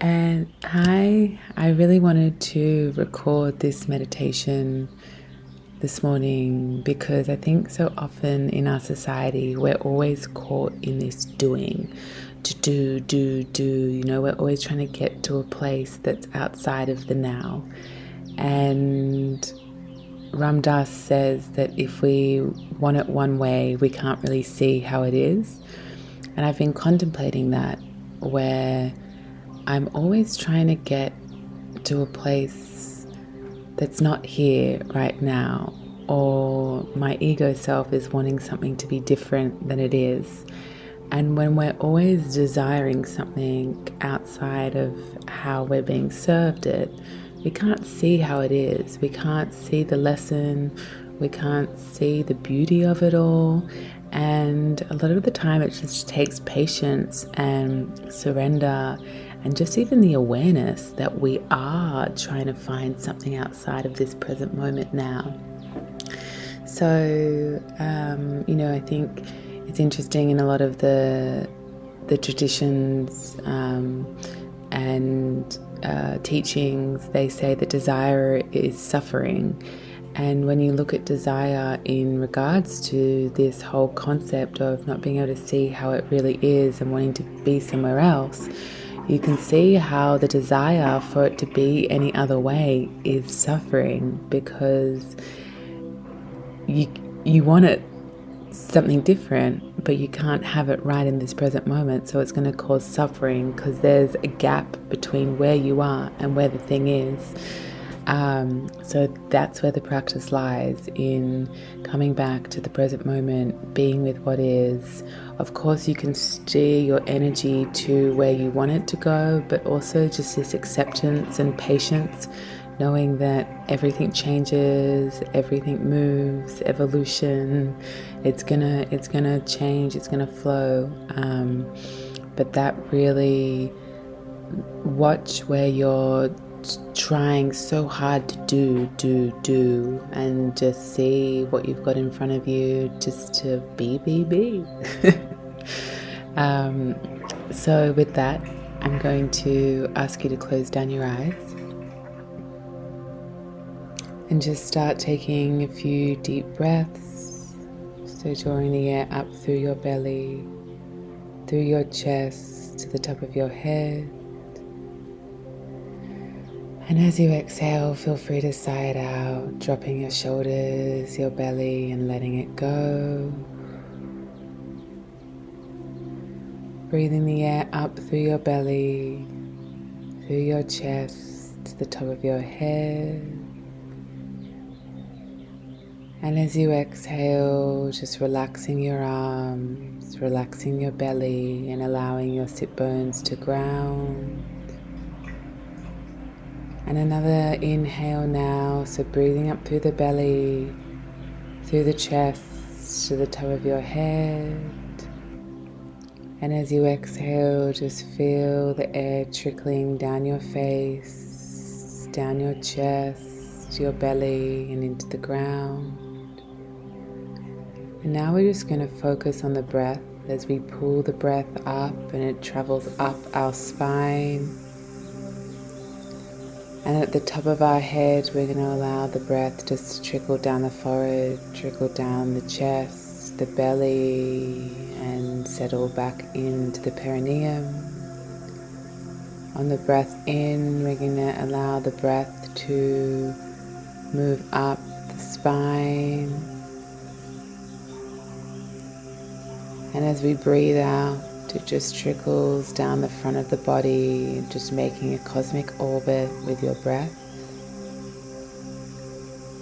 And hi, I really wanted to record this meditation this morning because I think so often in our society we're always caught in this doing, to do. We're always trying to get to a place that's outside of the now. And Ram Dass says that if we want it one way, we can't really see how it is. And I've been contemplating that, where I'm always trying to get to a place that's not here right now, or my ego self is wanting something to be different than it is. And when we're always desiring something outside of how we're being served it, we can't see how it is. We can't see the lesson. We can't see the beauty of it all. And a lot of the time it just takes patience and surrender and just even the awareness that we are trying to find something outside of this present moment now. So, I think it's interesting in a lot of the traditions and teachings, they say that desire is suffering. And when you look at desire in regards to this whole concept of not being able to see how it really is and wanting to be somewhere else, you can see how the desire for it to be any other way is suffering, because you want it something different, but you can't have it right in this present moment. So it's going to cause suffering because there's a gap between where you are and where the thing is. So that's where the practice lies, in coming back to the present moment, being with what is. Of course, you can steer your energy to where you want it to go, but also just this acceptance and patience, knowing that everything changes, everything moves, evolution, it's gonna change, it's gonna flow. But that really, watch where you're trying so hard to do, and just see what you've got in front of you, just to be. So with that, I'm going to ask you to close down your eyes and just start taking a few deep breaths. So drawing the air up through your belly, through your chest, to the top of your head. And as you exhale, feel free to sigh it out, dropping your shoulders, your belly, and letting it go. Breathing the air up through your belly, through your chest, to the top of your head. And as you exhale, just relaxing your arms, relaxing your belly, and allowing your sit bones to ground. And another inhale now, so breathing up through the belly, through the chest, to the top of your head. And as you exhale, just feel the air trickling down your face, down your chest, your belly, and into the ground. And now we're just going to focus on the breath as we pull the breath up, and it travels up our spine. And at the top of our head, we're going to allow the breath just to trickle down the forehead, trickle down the chest, the belly, and settle back into the perineum. On the breath in, we're going to allow the breath to move up the spine. And as we breathe out, it just trickles down the front of the body, just making a cosmic orbit with your breath.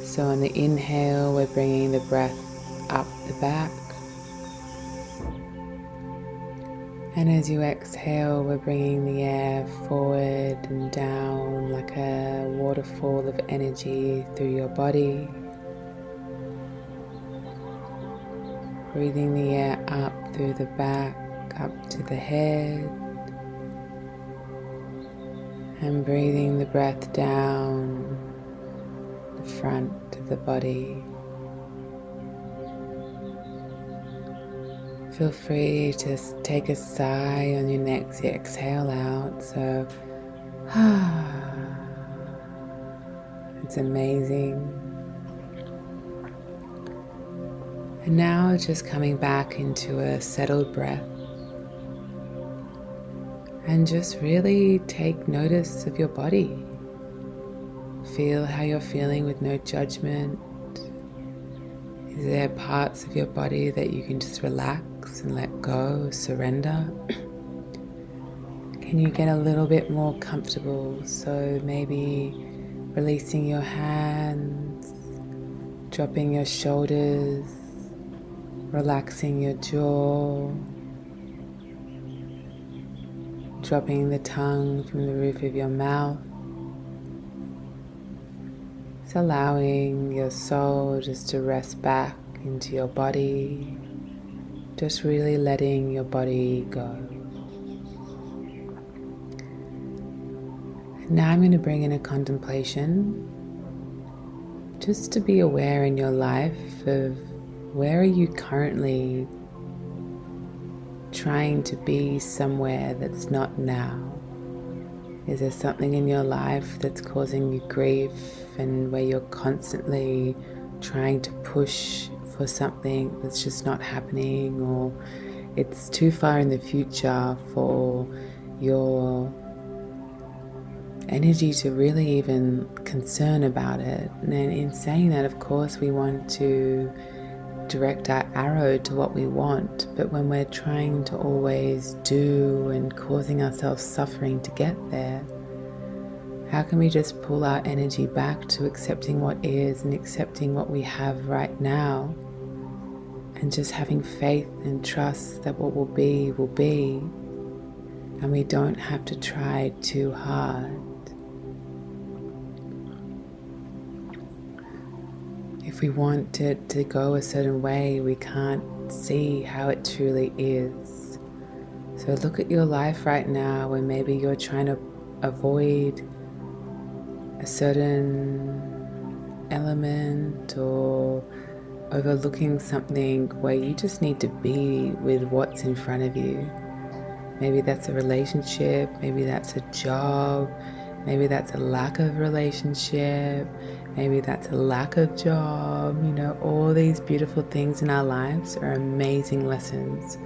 So on the inhale, we're bringing the breath up the back. And as you exhale, we're bringing the air forward and down like a waterfall of energy through your body. Breathing the air up through the back, up to the head, and breathing the breath down the front of the body. Feel free to take a sigh on your next exhale out. So It's amazing. And now just coming back into a settled breath. And just really take notice of your body. Feel how you're feeling with no judgment. Is there parts of your body that you can just relax and let go, surrender? Can you get a little bit more comfortable? So maybe releasing your hands, dropping your shoulders, relaxing your jaw, dropping the tongue from the roof of your mouth. It's allowing your soul just to rest back into your body, just really letting your body go. And now I'm going to bring in a contemplation, just to be aware in your life of where are you currently trying to be somewhere that's not now. Is there something in your life that's causing you grief and where you're constantly trying to push for something that's just not happening, or it's too far in the future for your energy to really even concern about it? And then in saying that, of course, we want to direct our arrow to what we want, but when we're trying to always do and causing ourselves suffering to get there, how can we just pull our energy back to accepting what is and accepting what we have right now, and just having faith and trust that what will be, and we don't have to try too hard. If we want it to go a certain way, we can't see how it truly is. So look at your life right now where maybe you're trying to avoid a certain element or overlooking something where you just need to be with what's in front of you. Maybe that's a relationship, maybe that's a job, maybe that's a lack of relationship, maybe that's a lack of job. All these beautiful things in our lives are amazing lessons.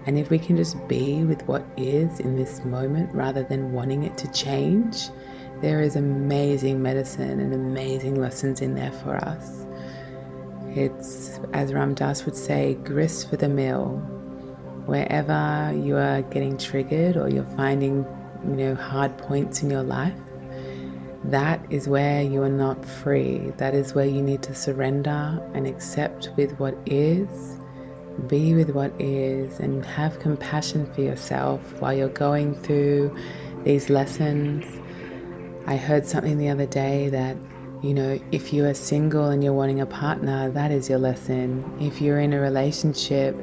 And if we can just be with what is in this moment rather than wanting it to change, there is amazing medicine and amazing lessons in there for us. It's, as Ram Dass would say, grist for the mill. Wherever you are getting triggered or you're finding, hard points in your life, that is where you are not free. That is where you need to surrender and accept with what is, be with what is, and have compassion for yourself while you're going through these lessons. I heard something the other day that, if you are single and you're wanting a partner, that is your lesson. If you're in a relationship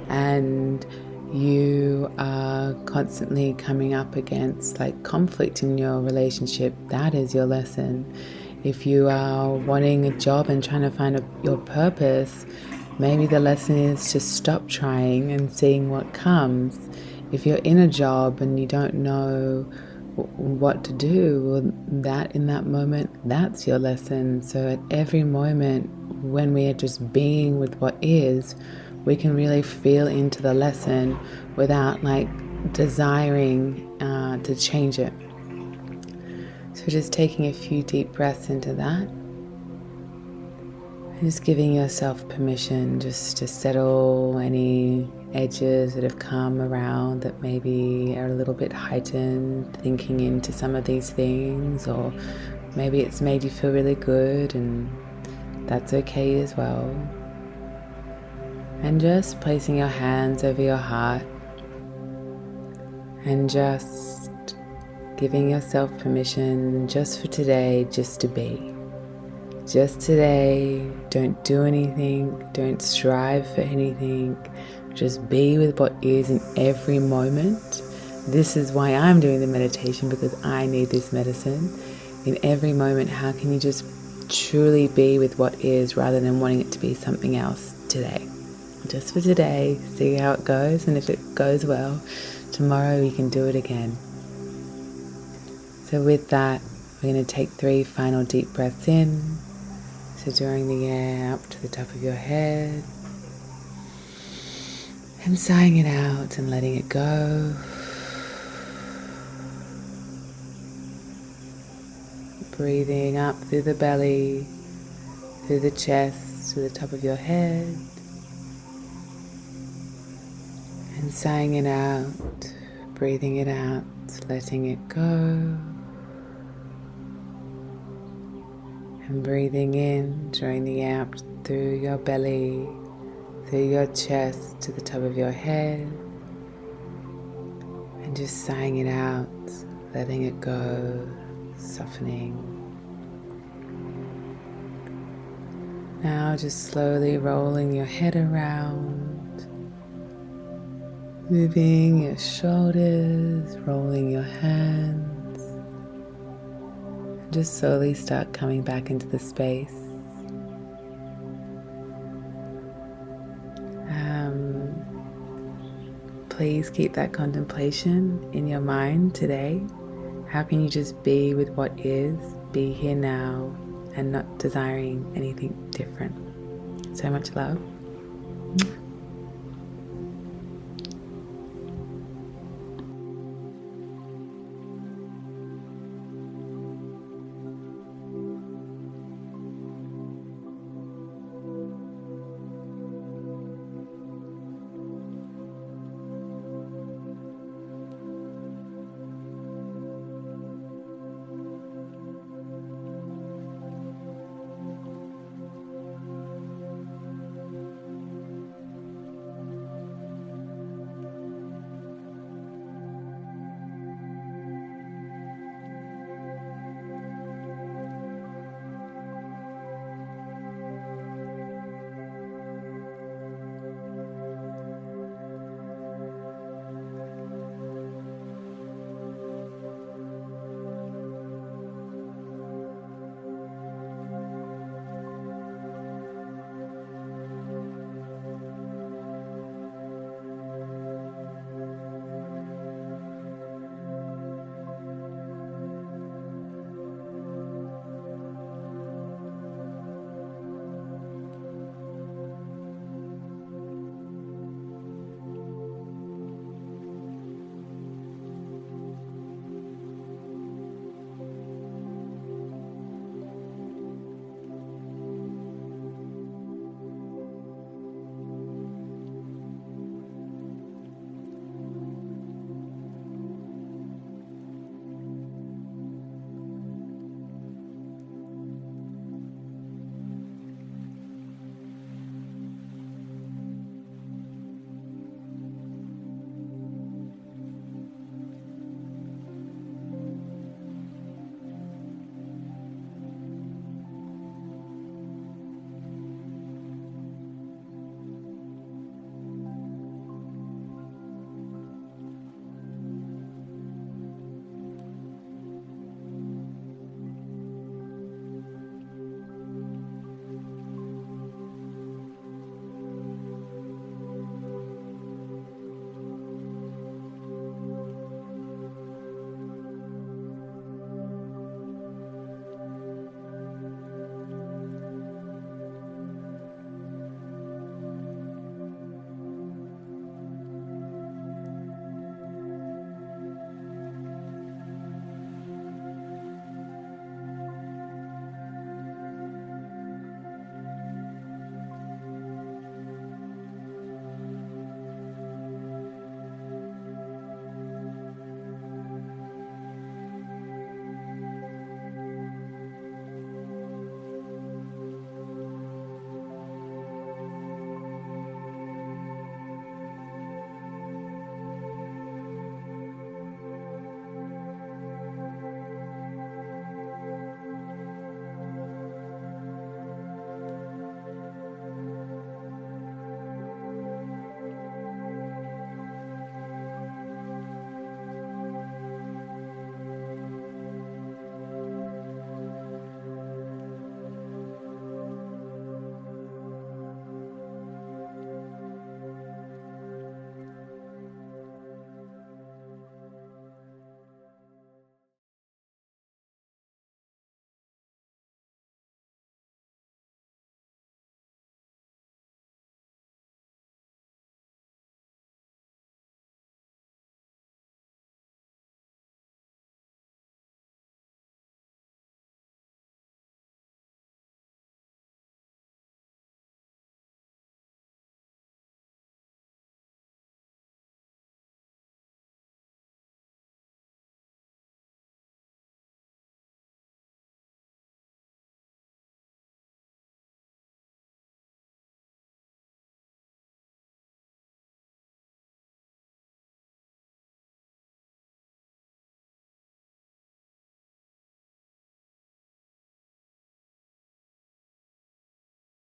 and you are constantly coming up against conflict in your relationship, that is your lesson. If you are wanting a job and trying to find your purpose, maybe the lesson is to stop trying and seeing what comes. If you're in a job and you don't know what to do, well, that in that moment, that's your lesson. So at every moment when we are just being with what is, we can really feel into the lesson without desiring to change it. So just taking a few deep breaths into that, and just giving yourself permission just to settle any edges that have come around that maybe are a little bit heightened, thinking into some of these things, or maybe it's made you feel really good, and that's okay as well. And just placing your hands over your heart and just giving yourself permission just for today, just to be. Just today, don't do anything, don't strive for anything, just be with what is in every moment. This is why I'm doing the meditation, because I need this medicine. In every moment, how can you just truly be with what is rather than wanting it to be something else today? Just for today, see how it goes, and if it goes well, tomorrow we can do it again. So with that, we're going to take 3 final deep breaths in. So drawing the air up to the top of your head and sighing it out and letting it go. Breathing up through the belly, through the chest, to the top of your head. And sighing it out, breathing it out, letting it go. And breathing in, drawing the air up through your belly, through your chest, to the top of your head. And just sighing it out, letting it go, softening. Now just slowly rolling your head around, moving your shoulders, rolling your hands. Just slowly start coming back into the space. Please keep that contemplation in your mind today. How can you just be with what is, be here now, and not desiring anything different? So much love.